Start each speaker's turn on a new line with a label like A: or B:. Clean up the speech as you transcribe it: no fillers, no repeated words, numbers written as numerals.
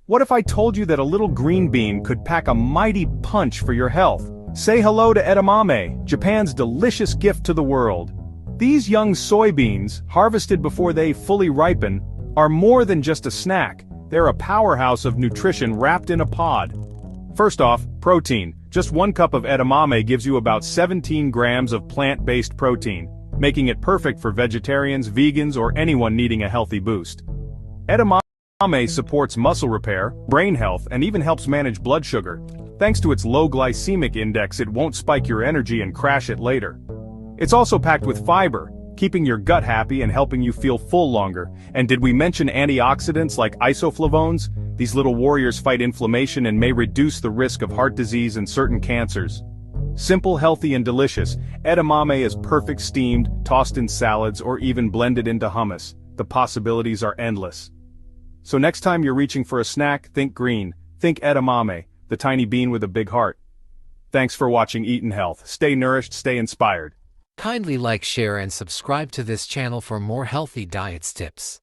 A: What if I told you that a little green bean could pack a mighty punch for your health? Say hello to edamame, Japan's delicious gift to the world. These young soybeans, harvested before they fully ripen, are more than just a snack. They're a powerhouse of nutrition wrapped in a pod. First off, protein. Just 1 cup of edamame gives you about 17 grams of plant-based protein, making it perfect for vegetarians, vegans, or anyone needing a healthy boost. Edamame supports muscle repair, brain health, and even helps manage blood sugar. Thanks to its low glycemic index, it won't spike your energy and crash it later. It's also packed with fiber, keeping your gut happy and helping you feel full longer. And did we mention antioxidants like isoflavones? These little warriors fight inflammation and may reduce the risk of heart disease and certain cancers. Simple, healthy, and delicious, edamame is perfect steamed, tossed in salads, or even blended into hummus. The possibilities are endless. So next time you're reaching for a snack, think green. Think edamame, the tiny bean with a big heart. Thanks for watching Eatin' Health. Stay nourished, stay inspired.
B: Kindly like, share, and subscribe to this channel for more healthy diets tips.